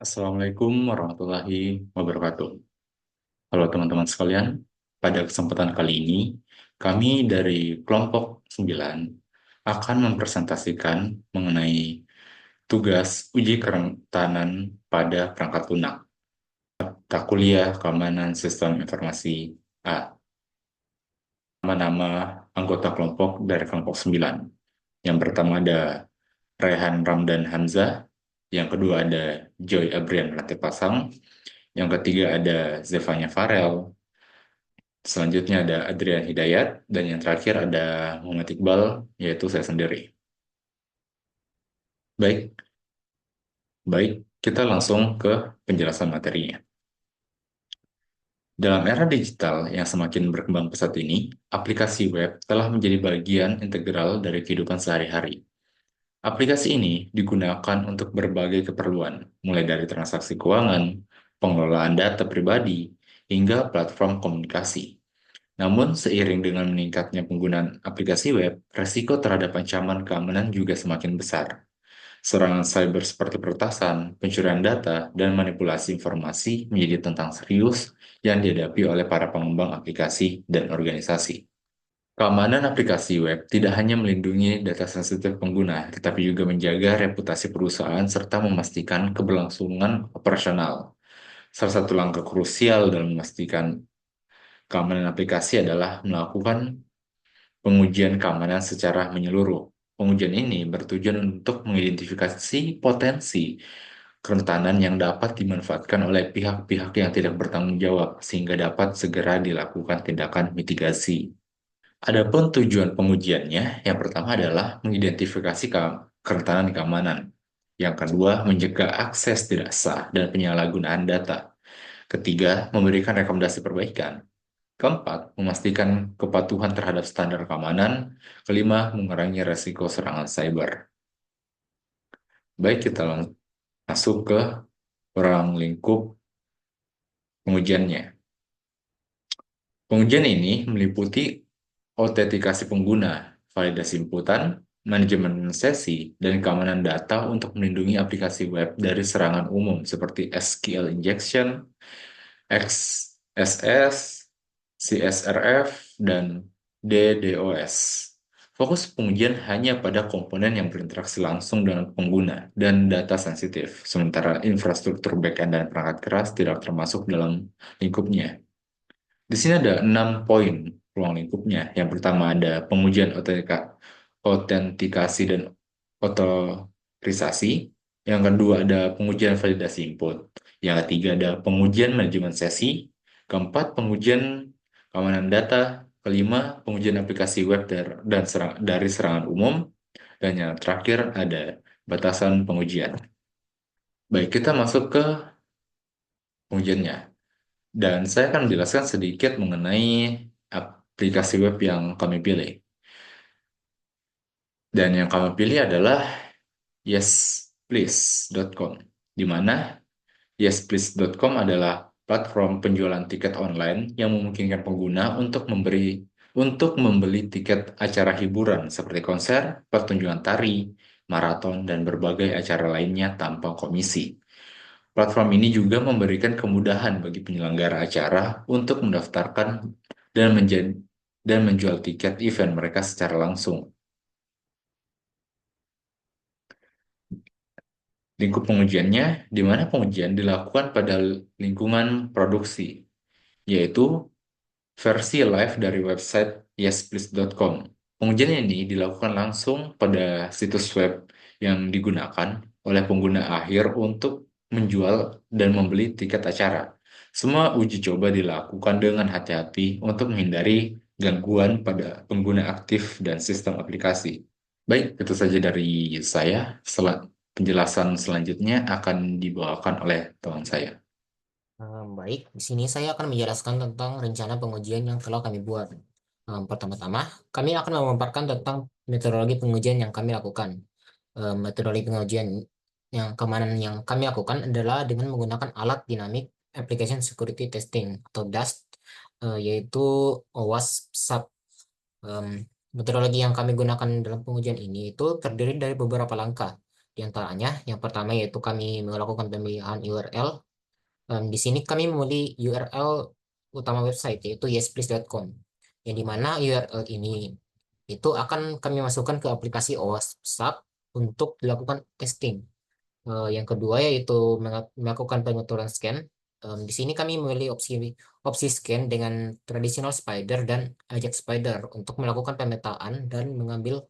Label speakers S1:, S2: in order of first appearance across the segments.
S1: Assalamualaikum warahmatullahi wabarakatuh. Halo teman-teman sekalian, pada kesempatan kali ini, kami dari kelompok 9 akan mempresentasikan mengenai tugas uji kerentanan pada perangkat lunak, mata kuliah keamanan sistem informasi A. Nama-nama anggota kelompok dari kelompok 9. Yang pertama ada Rehan Ramdan Hamzah, yang kedua ada Joy Abrian Pasang, yang ketiga ada Zevanya Farel, selanjutnya ada Adrian Hidayat, dan yang terakhir ada Muhammad Iqbal, yaitu saya sendiri. Baik, baik, kita langsung ke penjelasan materinya. Dalam era digital yang semakin berkembang pesat ini, aplikasi web telah menjadi bagian integral dari kehidupan sehari-hari. Aplikasi ini digunakan untuk berbagai keperluan, mulai dari transaksi keuangan, pengelolaan data pribadi, hingga platform komunikasi. Namun, seiring dengan meningkatnya penggunaan aplikasi web, resiko terhadap ancaman keamanan juga semakin besar. Serangan cyber seperti peretasan, pencurian data, dan manipulasi informasi menjadi tentang serius yang dihadapi oleh para pengembang aplikasi dan organisasi. Keamanan aplikasi web tidak hanya melindungi data sensitif pengguna, tetapi juga menjaga reputasi perusahaan serta memastikan keberlangsungan operasional. Salah satu langkah krusial dalam memastikan keamanan aplikasi adalah melakukan pengujian keamanan secara menyeluruh. Pengujian ini bertujuan untuk mengidentifikasi potensi kerentanan yang dapat dimanfaatkan oleh pihak-pihak yang tidak bertanggung jawab, sehingga dapat segera dilakukan tindakan mitigasi. Adapun tujuan pengujiannya, yang pertama adalah mengidentifikasi kerentanan keamanan. Yang kedua, mencegah akses tidak sah dan penyalahgunaan data. Ketiga, memberikan rekomendasi perbaikan. Keempat, memastikan kepatuhan terhadap standar keamanan. Kelima, mengurangi resiko serangan cyber. Baik, kita masuk ke ruang lingkup pengujiannya. Pengujian ini meliputi autentikasi pengguna, validasi inputan, manajemen sesi, dan keamanan data untuk melindungi aplikasi web dari serangan umum seperti SQL injection, XSS, CSRF, dan DDoS. Fokus pengujian hanya pada komponen yang berinteraksi langsung dengan pengguna dan data sensitif, sementara infrastruktur backend dan perangkat keras tidak termasuk dalam lingkupnya. Di sini ada 6 poin ruang lingkupnya. Yang pertama ada pengujian autentikasi dan otorisasi. Yang kedua ada pengujian validasi input. Yang ketiga ada pengujian manajemen sesi. Keempat, pengujian keamanan data. Kelima, pengujian aplikasi web dari serangan umum. Dan yang terakhir ada batasan pengujian. Baik, kita masuk ke pengujiannya. Dan saya akan menjelaskan sedikit mengenai aplikasi web yang kami pilih. Dan yang kami pilih adalah yesplease.com, di mana yesplease.com adalah platform penjualan tiket online yang memungkinkan pengguna untuk membeli tiket acara hiburan seperti konser, pertunjukan tari, maraton, dan berbagai acara lainnya tanpa komisi. Platform ini juga memberikan kemudahan bagi penyelenggara acara untuk mendaftarkan dan menjual tiket event mereka secara langsung. Lingkup pengujiannya, di mana pengujian dilakukan pada lingkungan produksi, yaitu versi live dari website yesplease.com. Pengujian ini dilakukan langsung pada situs web yang digunakan oleh pengguna akhir untuk menjual dan membeli tiket acara. Semua uji coba dilakukan dengan hati-hati untuk menghindari gangguan pada pengguna aktif dan sistem aplikasi. Baik, itu saja dari saya. Penjelasan selanjutnya akan dibawakan oleh teman saya.
S2: Baik, di sini saya akan menjelaskan tentang rencana pengujian yang telah kami buat. Pertama-tama, kami akan memaparkan tentang metodologi pengujian yang kami lakukan. Metodologi pengujian yang keamanan yang kami lakukan adalah dengan menggunakan alat Dynamic Application Security Testing atau DAST, yaitu OWASP SAP. Metodologi yang kami gunakan dalam pengujian ini itu terdiri dari beberapa langkah. Di antaranya, yang pertama yaitu kami melakukan pemilihan URL. Di sini kami memilih URL utama website yaitu yesplease.com, yang dimana URL ini itu akan kami masukkan ke aplikasi OWASP untuk dilakukan testing. Yang kedua yaitu melakukan pengaturan scan. Di sini kami memilih opsi opsi scan dengan traditional spider dan Ajax spider untuk melakukan pemetaan dan mengambil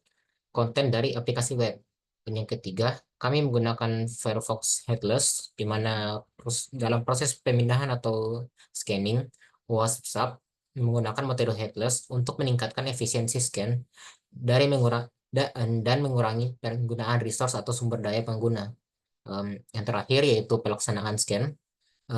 S2: konten dari aplikasi web. Dan yang ketiga, kami menggunakan Firefox Headless, di mana dalam proses pemindahan atau scanning, WhatsApp menggunakan metode headless untuk meningkatkan efisiensi scan dari dan mengurangi penggunaan resource atau sumber daya pengguna. Yang terakhir yaitu pelaksanaan scan.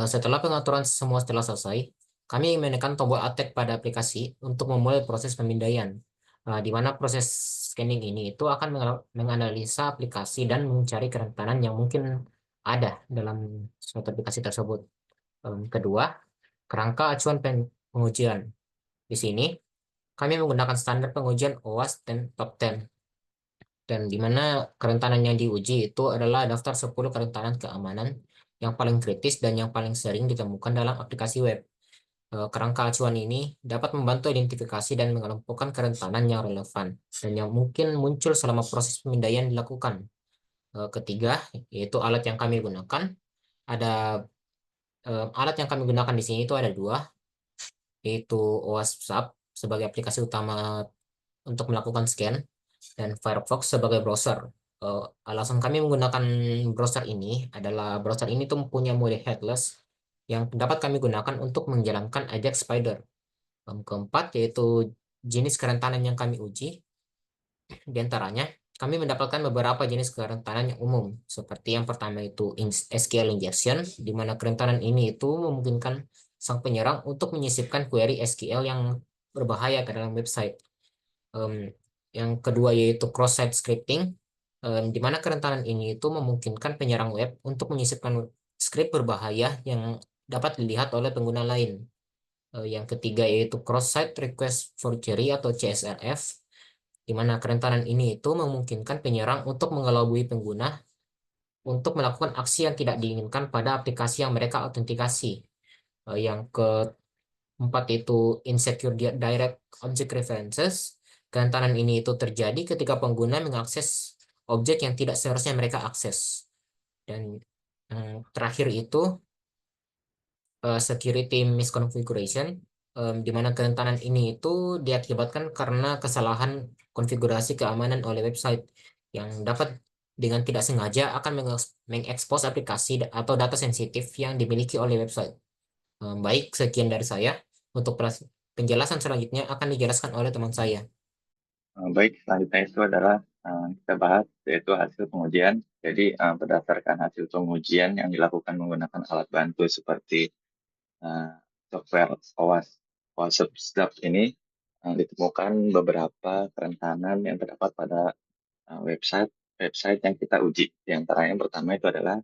S2: Setelah pengaturan semua setelah selesai, kami menekan tombol attack pada aplikasi untuk memulai proses pemindaian, di mana proses scanning ini itu akan menganalisa aplikasi dan mencari kerentanan yang mungkin ada dalam suatu aplikasi tersebut. Kedua, kerangka acuan pengujian. Di sini, kami menggunakan standar pengujian OWASP dan Top 10, dan di mana kerentanan yang diuji itu adalah daftar 10 kerentanan keamanan yang paling kritis dan yang paling sering ditemukan dalam aplikasi web. Kerangka acuan ini dapat membantu identifikasi dan mengelompokkan kerentanan yang relevan dan yang mungkin muncul selama proses pemindaian dilakukan. Ketiga, yaitu alat yang kami gunakan. Ada alat yang kami gunakan di sini itu ada dua, yaitu WhatsApp sebagai aplikasi utama untuk melakukan scan dan Firefox sebagai browser. Alasan kami menggunakan browser ini adalah browser ini tuh mempunyai mode headless yang dapat kami gunakan untuk menjalankan Ajax Spider. Keempat, yaitu jenis kerentanan yang kami uji. Di antaranya, kami mendapatkan beberapa jenis kerentanan yang umum, seperti yang pertama itu SQL injection, di mana kerentanan ini itu memungkinkan sang penyerang untuk menyisipkan query SQL yang berbahaya ke dalam website. Em, yang kedua yaitu cross-site scripting, di mana kerentanan ini itu memungkinkan penyerang web untuk menyisipkan script berbahaya yang dapat dilihat oleh pengguna lain. Yang ketiga yaitu cross-site request forgery atau CSRF, di mana kerentanan ini itu memungkinkan penyerang untuk mengelabui pengguna untuk melakukan aksi yang tidak diinginkan pada aplikasi yang mereka autentikasi. Yang keempat itu insecure direct object references. Kerentanan ini itu terjadi ketika pengguna mengakses objek yang tidak seharusnya mereka akses. Dan yang terakhir itu security misconfiguration, di mana kerentanan ini itu diakibatkan karena kesalahan konfigurasi keamanan oleh website yang dapat dengan tidak sengaja akan mengekspos aplikasi atau data sensitif yang dimiliki oleh website. Baik, sekian dari saya. Untuk penjelasan selanjutnya akan dijelaskan oleh teman saya.
S3: Baik, selanjutnya itu adalah kita bahas yaitu hasil pengujian. Jadi berdasarkan hasil pengujian yang dilakukan menggunakan alat bantu seperti software OWASP ini ditemukan beberapa kerentanan yang terdapat pada website yang kita uji. Di antaranya yang pertama itu adalah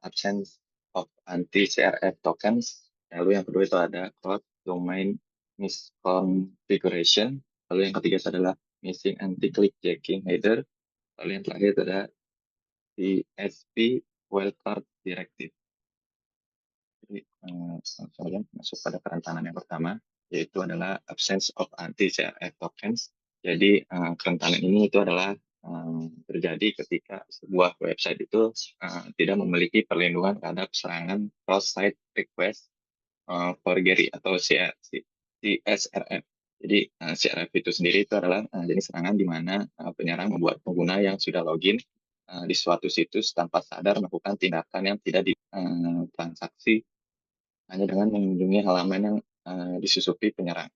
S3: absence of anti-CRF tokens. Lalu yang kedua itu ada cross domain misconfiguration. Lalu yang ketiga itu adalah missing anti-click jacking header. Lalu yang terakhir itu ada DSP wildcard directive. Jadi langsung saja masuk pada kerentanan yang pertama, yaitu adalah absence of anti-CRF tokens. Jadi kerentanan ini itu adalah terjadi ketika sebuah website itu tidak memiliki perlindungan terhadap serangan cross-site request forgery atau CSRF. Jadi CRF itu sendiri itu adalah jenis serangan di mana penyerang membuat pengguna yang sudah login di suatu situs tanpa sadar melakukan tindakan yang tidak di transaksi hanya dengan mengunjungi halaman yang disusupi penyerang.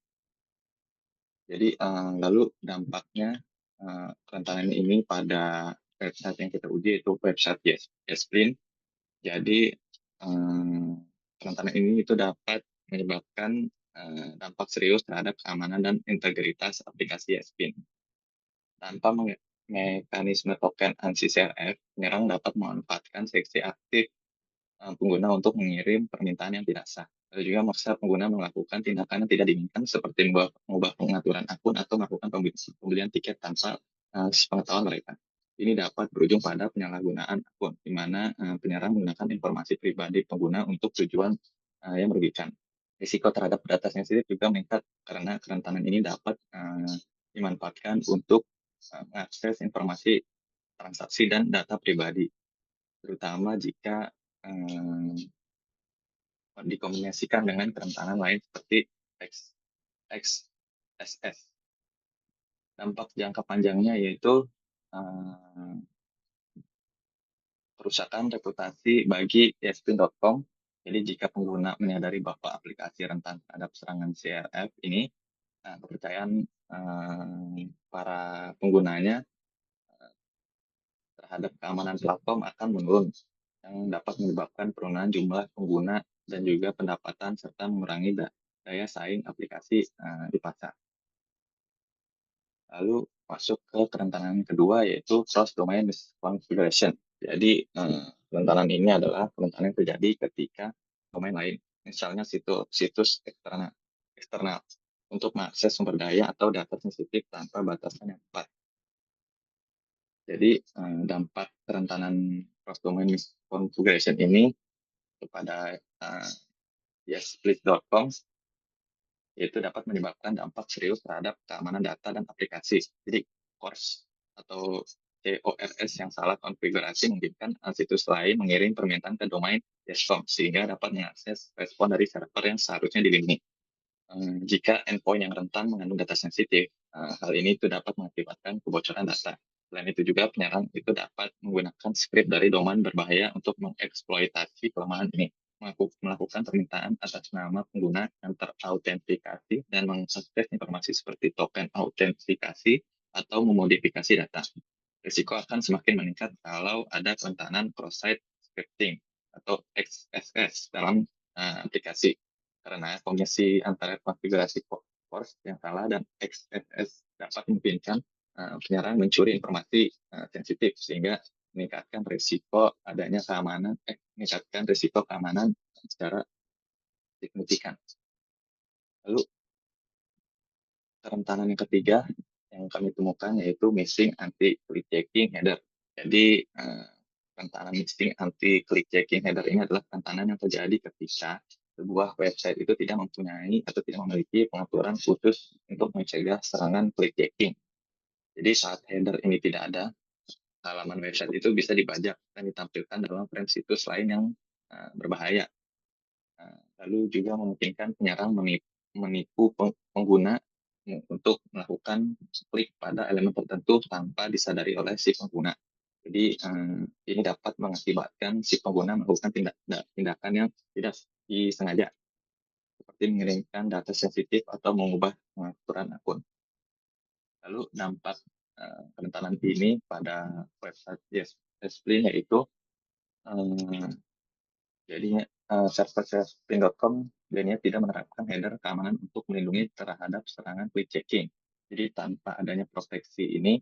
S3: Jadi lalu dampaknya kerentanan ini pada website yang kita uji itu website Yesprint. Jadi kerentanan ini itu dapat menyebabkan dampak serius terhadap keamanan dan integritas aplikasi Yesprint. Tanpa mekanisme token anti-CRF, penyerang dapat memanfaatkan seksi aktif pengguna untuk mengirim permintaan yang tidak sah. Lalu juga memaksa pengguna melakukan tindakan yang tidak diinginkan seperti mengubah pengaturan akun atau melakukan pembelian tiket tanpa sepengetahuan mereka. ini dapat berujung pada penyalahgunaan akun, di mana penyerang menggunakan informasi pribadi pengguna untuk tujuan yang merugikan. Risiko terhadap data sensitif juga meningkat karena kerentanan ini dapat dimanfaatkan untuk mengakses informasi transaksi dan data pribadi, terutama jika dikombinasikan dengan kerentanan lain seperti XSS. Dampak jangka panjangnya yaitu kerusakan reputasi bagi ESPN.com. Jadi jika pengguna menyadari bahwa aplikasi rentan terhadap serangan CRF ini, kepercayaan para penggunanya terhadap keamanan platform akan menurun, yang dapat menyebabkan penurunan jumlah pengguna dan juga pendapatan serta mengurangi daya saing aplikasi di pasar. Lalu masuk ke kerentanan kedua yaitu cross-domain misconfiguration. Jadi kerentanan ini adalah kerentanan yang terjadi ketika domain lain, misalnya situs eksternal untuk mengakses sumber daya atau data sensitif tanpa batasan yang tepat. Jadi dampak kerentanan cross-domain misconfiguration ini kepada split.com yaitu dapat menyebabkan dampak serius terhadap keamanan data dan aplikasi. Jadi CORS atau CORS yang salah konfigurasi memungkinkan situs lain mengirim permintaan ke domain .com sehingga dapat mengakses respon dari server yang seharusnya dilindungi. Jika endpoint yang rentan mengandung data sensitif, hal ini itu dapat mengakibatkan kebocoran data. Selain itu juga penyerang itu dapat menggunakan script dari domain berbahaya untuk mengeksploitasi kelemahan ini, melakukan permintaan atas nama pengguna yang terautentikasi dan mengakses informasi seperti token autentikasi atau memodifikasi data. Risiko akan semakin meningkat kalau ada kerentanan cross-site scripting atau XSS dalam aplikasi, karena kombinasi antara konfigurasi CORS yang salah dan XSS dapat memungkinkan penyerang mencuri informasi sensitif sehingga meningkatkan risiko keamanan secara signifikan. Lalu kerentanan yang ketiga yang kami temukan yaitu missing anti-click checking header. Jadi kerentanan missing anti-click checking header ini adalah kerentanan yang terjadi ketika sebuah website itu tidak mempunyai atau tidak memiliki pengaturan khusus untuk mencegah serangan click checking. Jadi saat header ini tidak ada, halaman website itu bisa dibajak dan ditampilkan dalam frame situs lain yang berbahaya. Lalu juga memungkinkan penyerang menipu pengguna untuk melakukan klik pada elemen tertentu tanpa disadari oleh si pengguna. Jadi ini dapat mengakibatkan si pengguna melakukan tindakan yang tidak disengaja, seperti mengirimkan data sensitif atau mengubah pengaturan akun. Lalu dampak kerentanan ini pada website Split yaitu jadinya server Spring.com jadinya tidak menerapkan header keamanan untuk melindungi terhadap serangan click checking. Jadi tanpa adanya proteksi ini,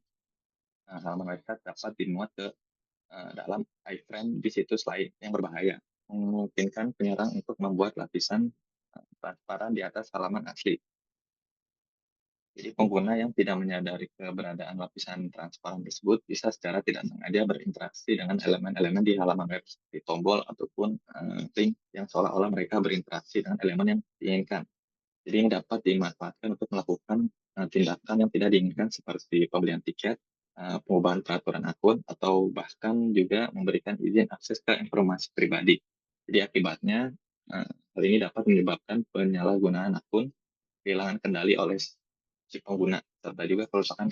S3: halaman website dapat dimuat ke dalam iframe di situs lain yang berbahaya, memungkinkan penyerang untuk membuat lapisan transparan di atas halaman asli. Jadi pengguna yang tidak menyadari keberadaan lapisan transparan tersebut bisa secara tidak sengaja berinteraksi dengan elemen-elemen di halaman web seperti tombol ataupun link yang seolah-olah mereka berinteraksi dengan elemen yang diinginkan. Jadi ini dapat dimanfaatkan untuk melakukan tindakan yang tidak diinginkan seperti pembelian tiket, pengubahan peraturan akun, atau bahkan juga memberikan izin akses ke informasi pribadi. Jadi akibatnya hal ini dapat menyebabkan penyalahgunaan akun, kehilangan kendali oleh si pengguna, serta juga kerusakan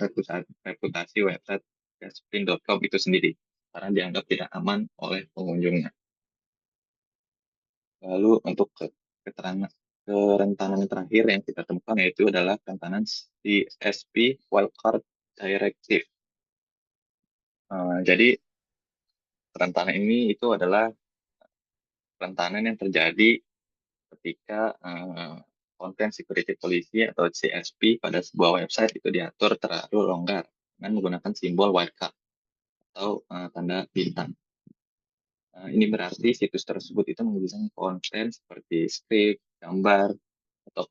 S3: reputasi website Spring.com itu sendiri karena dianggap tidak aman oleh pengunjungnya. Lalu untuk kerentanan yang terakhir yang kita temukan yaitu adalah kerentanan CSP Wildcard Directive. Jadi kerentanan ini itu adalah kerentanan yang terjadi ketika konten security policy atau CSP pada sebuah website itu diatur terlalu longgar dengan menggunakan simbol wildcard atau tanda bintang. Ini berarti situs tersebut itu menggunakan konten seperti script, gambar, atau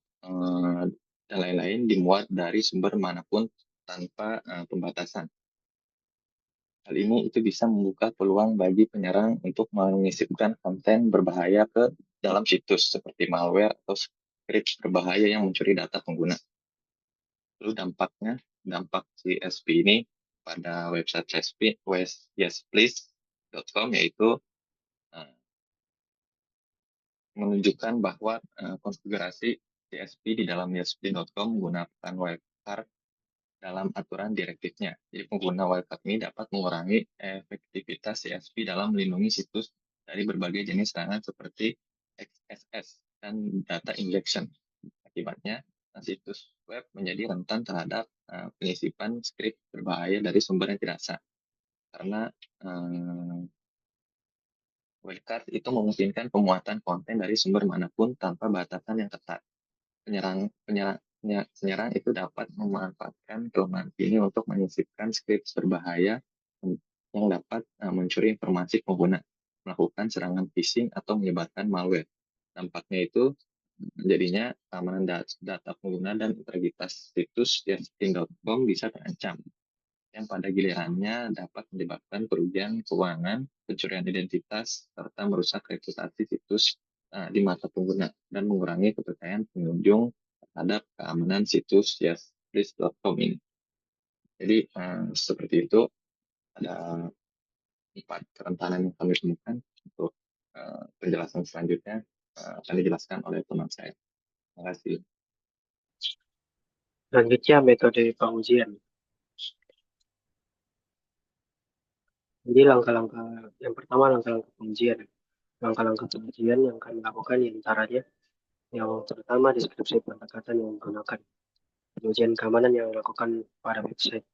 S3: dan lain-lain dimuat dari sumber manapun tanpa pembatasan. Hal ini itu bisa membuka peluang bagi penyerang untuk menyisipkan konten berbahaya ke dalam situs seperti malware atau script berbahaya yang mencuri data pengguna. Lalu dampak CSP ini pada website yesplease.com yaitu uh, menunjukkan bahwa konfigurasi CSP di dalam yesplease.com menggunakan wildcard dalam aturan direktifnya. Jadi pengguna wildcard ini dapat mengurangi efektivitas CSP dalam melindungi situs dari berbagai jenis serangan seperti XSS dan data injection. Akibatnya, situs web menjadi rentan terhadap penyisipan skrip berbahaya dari sumber yang tidak sah. Karena wildcard itu memungkinkan pemuatan konten dari sumber manapun tanpa batasan yang ketat. Penyerang itu dapat memanfaatkan kelemahan ini untuk menyisipkan skrip berbahaya yang dapat mencuri informasi pengguna, melakukan serangan phishing atau menyebarkan malware. Dampaknya itu jadinya keamanan data pengguna dan integritas situs yesplease.com bisa terancam, yang pada gilirannya dapat menyebabkan kerugian keuangan, pencurian identitas, serta merusak reputasi situs di mata pengguna dan mengurangi kepercayaan pengunjung terhadap keamanan situs yesplease.com ini. Jadi seperti itu, ada 4 kerentanan yang kami temukan. Untuk penjelasan selanjutnya akan dijelaskan oleh teman saya. Terima kasih.
S4: Selanjutnya metode pengujian. Jadi langkah-langkah yang pertama langkah-langkah pengujian. Langkah-langkah pengujian yang kami lakukan antaranya yang terutama deskripsi pendekatan yang menggunakan. Pengujian keamanan yang dilakukan pada website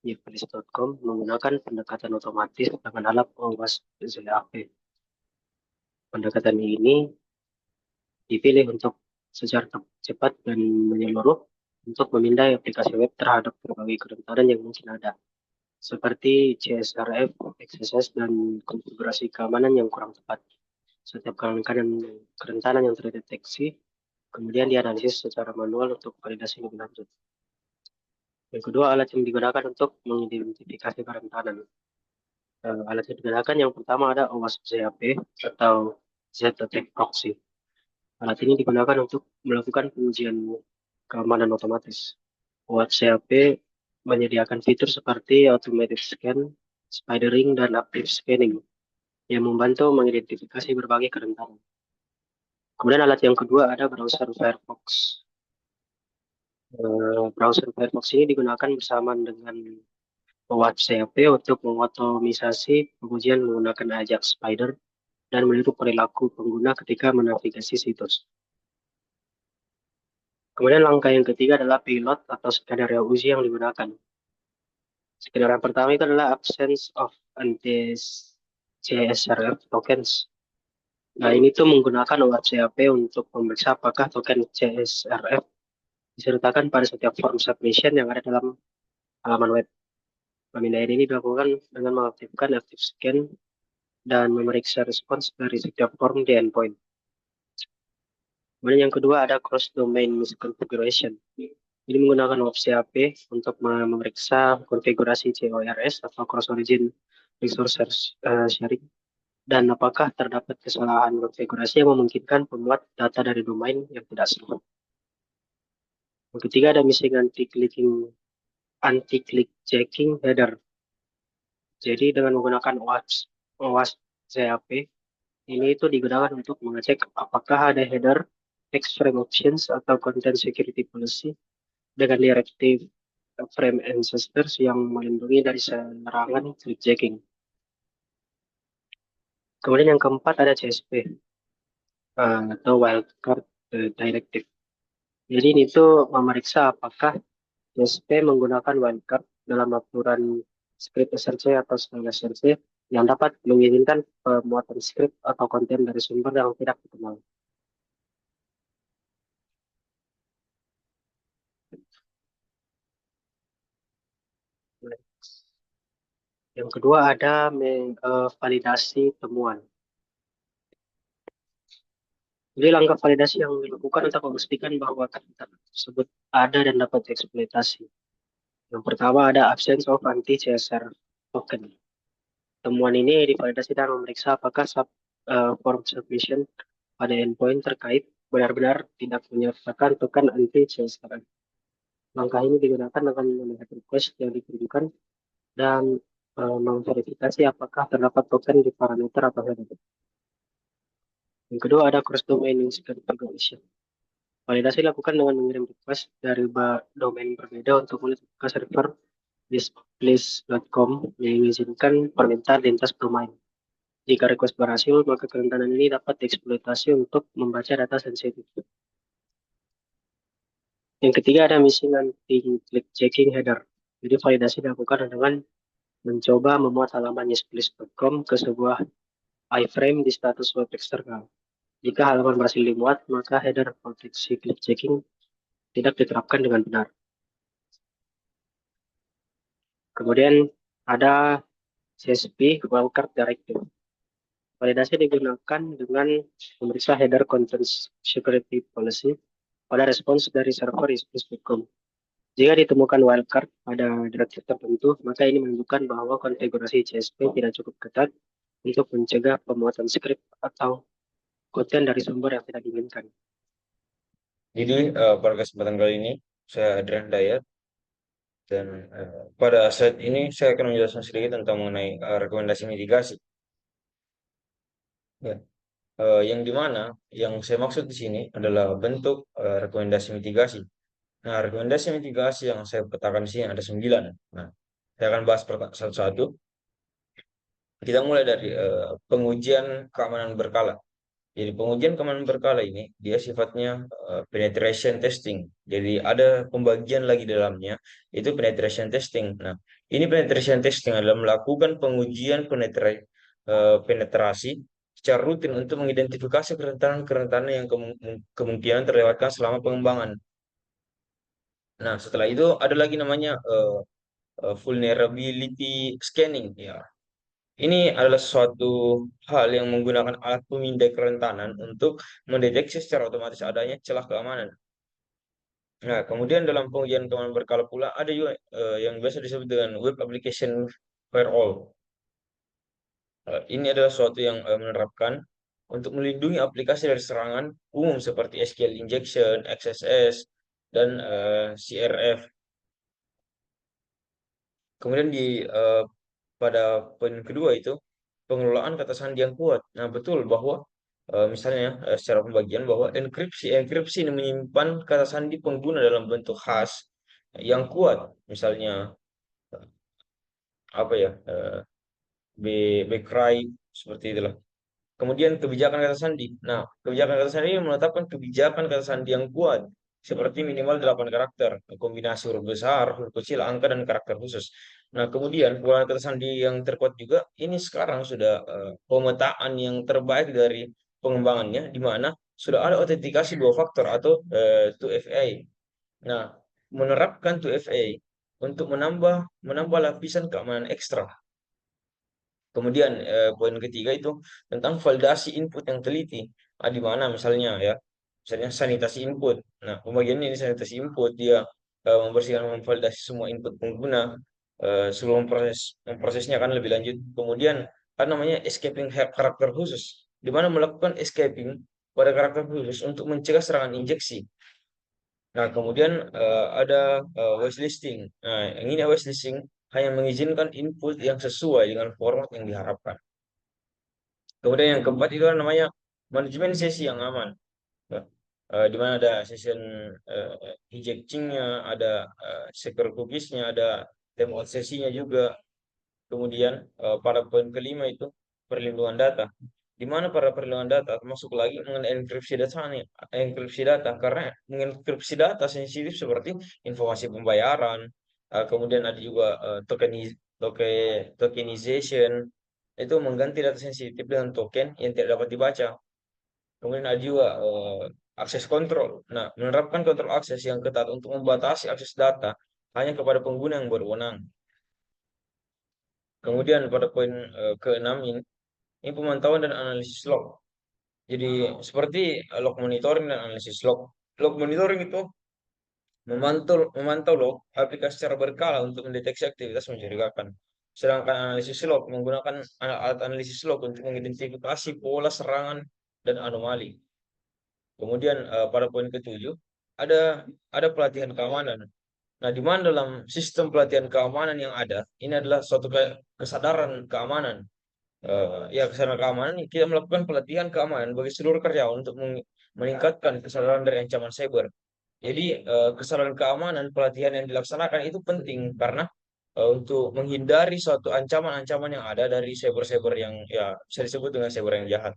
S4: yesplease.com menggunakan pendekatan otomatis dengan alat pengawas ZAP. Pendekatan ini dipilih untuk secara cepat dan menyeluruh untuk memindai aplikasi web terhadap berbagai kerentanan yang mungkin ada, seperti CSRF, XSS, dan konfigurasi keamanan yang kurang tepat. Setiap kerentanan yang terdeteksi kemudian dianalisis secara manual untuk validasi lebih lanjut. Yang kedua, alat yang digunakan untuk mengidentifikasi kerentanan. Alat yang digunakan yang pertama ada OWASP ZAP atau Z-Detect Proxy. Alat ini digunakan untuk melakukan pengujian keamanan otomatis. OWASP ZAP menyediakan fitur seperti automated scan, spidering, dan active scanning yang membantu mengidentifikasi berbagai kerentanan. Kemudian alat yang kedua ada browser Firefox. Browser Firefox ini digunakan bersamaan dengan OWASP ZAP untuk mengotomisasi pengujian menggunakan Ajax Spider dan meniru perilaku pengguna ketika menavigasi situs. Kemudian langkah yang ketiga adalah payload atau skenario uji yang digunakan. Skenario yang pertama itu adalah absence of anti-CSRF tokens. Nah, ini tuh menggunakan OWASP ZAP untuk memeriksa apakah token CSRF disertakan pada setiap form submission yang ada dalam halaman web. Pemindaian ini dilakukan dengan mengaktifkan active scan dan memeriksa respons dari setiap form di endpoint. Kemudian yang kedua ada cross-domain misconfiguration. Ini menggunakan OWASP ZAP untuk memeriksa konfigurasi CORS atau cross-origin resource sharing dan apakah terdapat kesalahan konfigurasi yang memungkinkan pemuat data dari domain yang tidak sah. Yang ketiga ada missing anti-click checking header. Jadi dengan menggunakan OWASP ZAP, ini itu digunakan untuk mengecek apakah ada header, text frame options, atau content security policy dengan directive frame ancestors yang melindungi dari serangan click checking. Kemudian yang keempat ada CSP atau wildcard directive. Jadi ini tuh memeriksa apakah CSP menggunakan wildcard dalam aturan script SRC atau style SRC yang dapat mengizinkan pemuatan script atau konten dari sumber yang tidak dikenal. Yang kedua ada validasi temuan. Jadi langkah validasi yang dilakukan untuk memastikan bahwa kerentanan tersebut ada dan dapat dieksploitasi. Yang pertama ada absence of anti-CSR token. Temuan ini divalidasi dan memeriksa apakah form submission pada endpoint terkait benar-benar tidak menyertakan token anti CSRF. Langkah ini digunakan dengan melihat request yang ditujukan dan memverifikasi apakah terdapat token di parameter atau header. Yang kedua ada cross domain configuration. Validasi dilakukan dengan mengirim request dari domain berbeda untuk melihat ke server displease.com yang mengizinkan permintaan lintas domain. Jika request berhasil, maka kerentanan ini dapat dieksploitasi untuk membaca data sensitif. Yang ketiga ada missing anti-click checking header. Jadi validasi dilakukan dengan mencoba memuat halaman displease.com ke sebuah iframe di status web eksternal. Jika halaman berhasil dimuat, maka header proteksi click checking tidak diterapkan dengan benar. Kemudian ada CSP Wildcard Directive. Validasi digunakan dengan memeriksa header content security policy pada respons dari server displease.com. Jika ditemukan wildcard pada direktif tertentu, maka ini menunjukkan bahwa konfigurasi CSP tidak cukup ketat untuk mencegah pemuatan skrip atau konten dari sumber yang tidak diinginkan.
S5: Jadi pada kesempatan kali ini saya Adrian Dayat dan pada saat ini saya akan menjelaskan sedikit tentang mengenai rekomendasi mitigasi. Ya, yang dimana yang saya maksud di sini adalah bentuk rekomendasi mitigasi. Nah, rekomendasi mitigasi yang saya petakan di sini ada 9. Nah, saya akan bahas satu-satu. Kita mulai dari pengujian keamanan berkala. Jadi pengujian keamanan berkala ini dia sifatnya penetration testing. Jadi ada pembagian lagi dalamnya itu penetration testing. Nah, ini penetration testing adalah melakukan pengujian penetrasi secara rutin untuk mengidentifikasi kerentanan-kerentanan yang kemungkinan terlewatkan selama pengembangan. Nah, setelah itu ada lagi namanya vulnerability scanning ya. Ini adalah suatu hal yang menggunakan alat pemindai kerentanan untuk mendeteksi secara otomatis adanya celah keamanan. Nah, kemudian dalam pengujian keamanan berkala pula ada juga yang biasa disebut dengan web application firewall. Ini adalah suatu yang menerapkan untuk melindungi aplikasi dari serangan umum seperti SQL injection, XSS, dan CRF. Kemudian pada poin kedua itu pengelolaan kata sandi yang kuat. Nah, betul bahwa misalnya secara pembagian bahwa enkripsi ini menyimpan kata sandi pengguna dalam bentuk hash yang kuat. Misalnya apa ya? Bcry seperti itulah. Kemudian kebijakan kata sandi. Nah, kebijakan kata sandi ini menetapkan kebijakan kata sandi yang kuat seperti minimal 8 karakter, kombinasi huruf besar, huruf kecil, angka, dan karakter khusus. Nah, kemudian penggunaan kata sandi yang terkuat juga, ini sekarang sudah pemetaan yang terbaik dari pengembangannya, di mana sudah ada autentikasi 2 faktor atau 2FA. Nah, menerapkan 2FA untuk menambah lapisan keamanan ekstra. Kemudian poin ketiga itu tentang validasi input yang teliti. Di mana misalnya ya, misalnya sanitasi input. Nah, pembagian ini sanitasi input dia membersihkan memvalidasi semua input pengguna sebelum memprosesnya akan lebih lanjut. Kemudian ada namanya escaping karakter khusus, di mana melakukan escaping pada karakter khusus untuk mencegah serangan injeksi. Nah, kemudian ada whitelisting. Nah, yang ini whitelisting hanya mengizinkan input yang sesuai dengan format yang diharapkan. Kemudian yang keempat itu namanya manajemen sesi yang aman. Nah, di mana ada session ejecting-nya, ada secure cookies-nya, ada timeout sesinya juga. Kemudian pada poin kelima itu perlindungan data. Di mana pada perlindungan data termasuk lagi mengenai enkripsi data nih, enkripsi data karena mengenkripsi data sensitif seperti informasi pembayaran, kemudian ada juga tokenization itu mengganti data sensitif dengan token yang tidak dapat dibaca. Kemudian ada juga akses kontrol. Nah, menerapkan kontrol akses yang ketat untuk membatasi akses data hanya kepada pengguna yang berwenang. Kemudian pada poin ke-6 ini pemantauan dan analisis log. Jadi seperti log monitoring dan analisis log. Log monitoring itu memantau log aplikasi secara berkala untuk mendeteksi aktivitas mencurigakan. Sedangkan analisis log menggunakan alat analisis log untuk mengidentifikasi pola serangan dan anomali. Kemudian pada poin ketujuh ada pelatihan keamanan. Nah, di mana dalam sistem pelatihan keamanan yang ada, ini adalah suatu kesadaran keamanan. Ya, kesadaran keamanan kita melakukan pelatihan keamanan bagi seluruh karyawan untuk meningkatkan kesadaran dari ancaman cyber. Jadi kesadaran keamanan pelatihan yang dilaksanakan itu penting karena untuk menghindari suatu ancaman-ancaman yang ada dari cyber-cyber yang ya bisa disebut dengan cyber yang jahat.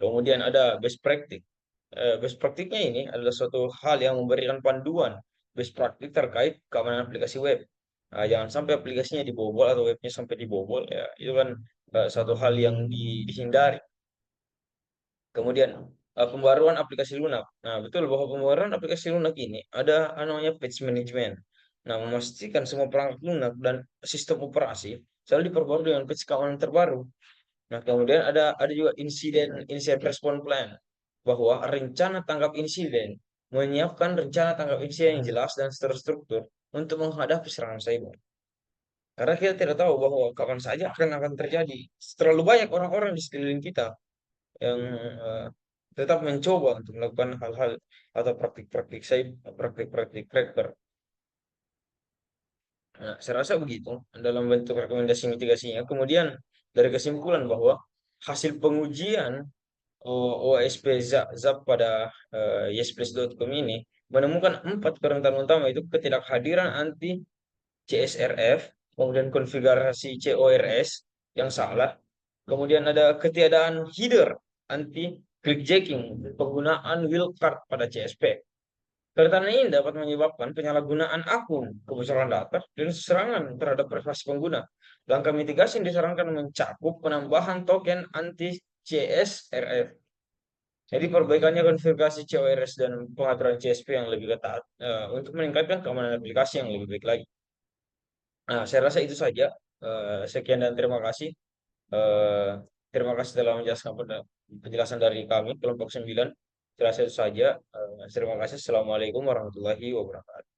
S5: Kemudian ada best practice. Best practice-nya ini adalah suatu hal yang memberikan panduan best practice terkait keamanan aplikasi web. Jangan sampai aplikasinya dibobol atau webnya sampai dibobol, ya itu kan satu hal yang dihindari. Kemudian pembaruan aplikasi lunak. Nah, betul bahwa pembaruan aplikasi lunak ini ada namanya patch management. Nah, memastikan semua perangkat lunak dan sistem operasi selalu diperbarui dengan patch keamanan terbaru. Nah, kemudian ada juga incident response plan, bahwa rencana tanggap insiden menyiapkan rencana tanggap insiden yang jelas dan terstruktur untuk menghadapi serangan cyber. Karena kita tidak tahu bahwa kapan saja akan terjadi. Terlalu banyak orang-orang di sekeliling kita yang tetap mencoba untuk melakukan hal-hal atau praktik-praktik praktik-praktik cracker. Nah, saya rasa begitu dalam bentuk rekomendasi mitigasinya. Kemudian dari kesimpulan bahwa hasil pengujian OSP ZAP pada yesplace.com ini menemukan 4 kerentanan utama, itu ketidakhadiran anti CSRF, kemudian konfigurasi CORS yang salah, kemudian ada ketiadaan header anti clickjacking, penggunaan wildcard pada CSP. Kerentanan ini dapat menyebabkan penyalahgunaan akun, kebocoran data, dan serangan terhadap privasi pengguna. Langkah mitigasi yang disarankan mencakup penambahan token anti CSRF. Jadi perbaikannya konfigurasi CORS dan pengaturan CSP yang lebih ketat untuk meningkatkan keamanan aplikasi yang lebih baik lagi. Nah, saya rasa itu saja. Sekian dan terima kasih. Eh, Terima kasih telah menjelaskan penjelasan dari kami kelompok 9. Saya rasa itu saja. Terima kasih. Assalamualaikum warahmatullahi wabarakatuh.